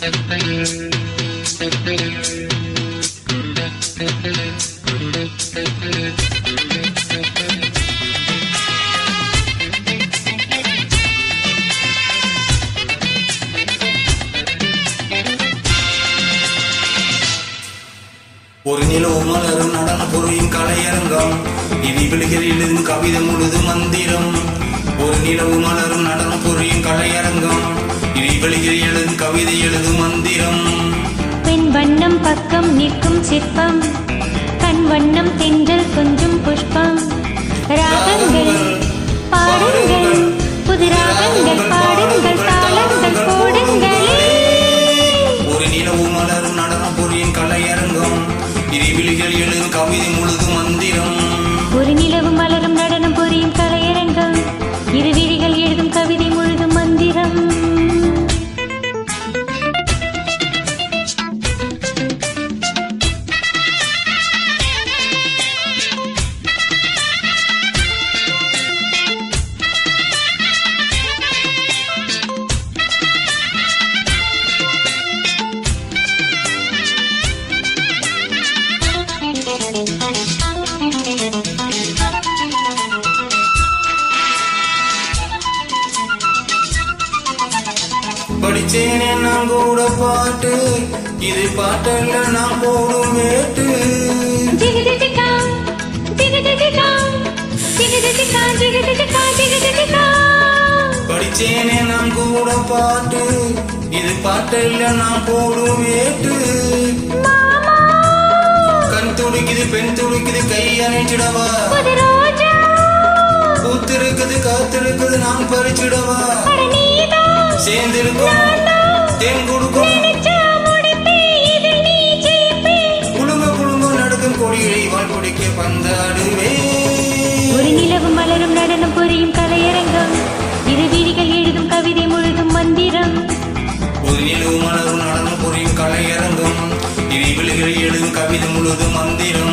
ஒரு நிலவு மலரும் நடன பொருளின் கலையரங்கம் இனி விழுகிற எழுதும் கவிதை முழுது மந்திரம். ஒரு நிலவு மலரும் நடன பொருளின் கலையரங்கம் இனி விழுகிற எழுதும் கவிதை எழுது மந்திரம். பெண் வண்ணம் பக்கம் நிற்கும் சிற்பம், கண் வண்ணம் தென்றல் கொஞ்சம் புஷ்பம். ராகங்கள் பாடுங்கள், புது ராகங்கள் பாடுங்கள், தாளங்கள் போடுங்களே. ஒரு நிலவு மலரும் நடன பொருளின் கலையரங்கம் இனி விழுகிற எழுதும் கவிதை முழுது மந்திரம். ஒரு நிலவு மலரும் நடனம் புரியும் கலையரங்கம், இரு விழிகள் எழுதும் கவிதை முழுதும் மந்திரம். படிச்சேனே நான் கூட பாட்டு, இது பாட்டல்ல நான் போடும் வேட்டு. படிச்சேனே நான் கூட பாட்டு, இது பாட்டல்ல நான் போடும் வேட்டு. கண் துடிக்குது பெண் துடிக்குது கை அணைச்சிடவா, பூத்திருக்குது காத்திருக்குது நான் பறிச்சிடவா. சேர்ந்திருக்கும் தேன் கொடுக்கும் குழுங்க குழுங்க நடக்கும் கொடியை வாழ் குடிக்க பந்தாடுவே. ஒரு நிலவு மலரும் நடனம் புரியும் கலையரங்கம், இரு வீதிகள் எழுதும் கவிதை முழுதும் மந்திரம். ஒரு நிலவு மலரும் நடனம் புரியும் கலையரங்கம், இனி விழுகிற எழுதும் கவிதை முழுதும் மந்திரம்.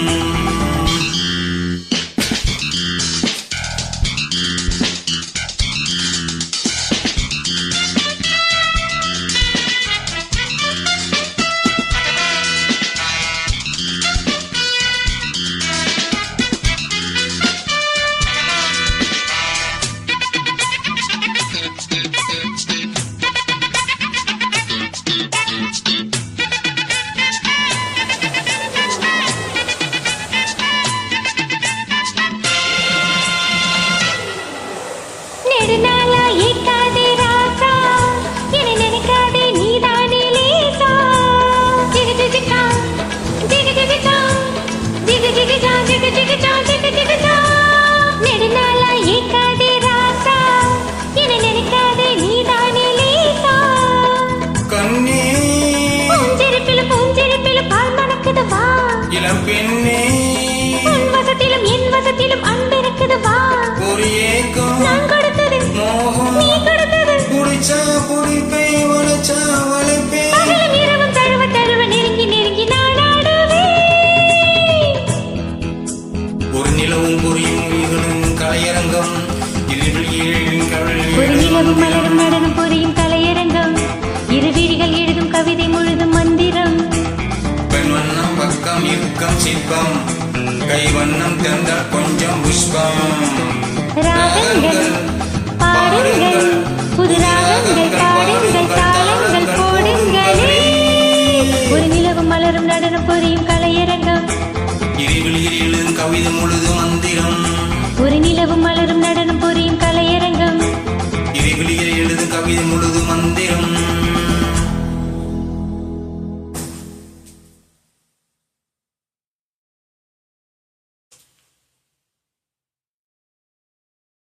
இளம் பெண்ணே வசத்திலும் என் வசத்திலும் அன்பிருக்குது வா. ஒரு ஏக்கம் நான் கொடுத்தது மோகம் நீ கொடுத்தது, புடிச்சா புடிப்பே வளைச்சா வளைப்பே. பகலும் இரவும் தழுவ தழுவ நெருங்கி நெருங்கி நாடாடுவே. ஒரு நிலவும் புரியும் மொழிகளும் கலையரங்கம், ஒரு நிலவும் மலரும் நடனம் புரியும் கலையரங்கம், இரு விழிகள் எழுதும் கவிதை முழுதும் மந்திரம். பெண் வண்ணம் பக்கம் இறுக்கம் சிற்பம், கை வண்ணம் தென்றல் கொஞ்சம் புஷ்பம். ராகங்கள் பாடுங்கள், புது ராகங்கள் பாடுங்கள், தாளங்கள் போடுங்களே. ஒரு நிலவும் மலரும் நடனம் புரியும் கலையரங்கம், இருவிழியில் எழுதும் கவிதை முழுதும் மந்திரம். ஒரு நிலவும் மலரும் நடனம் புரியும் கலையரங்கம், இருவிழியில் எழுதும் கவிதை முழுதும் மந்திரம்.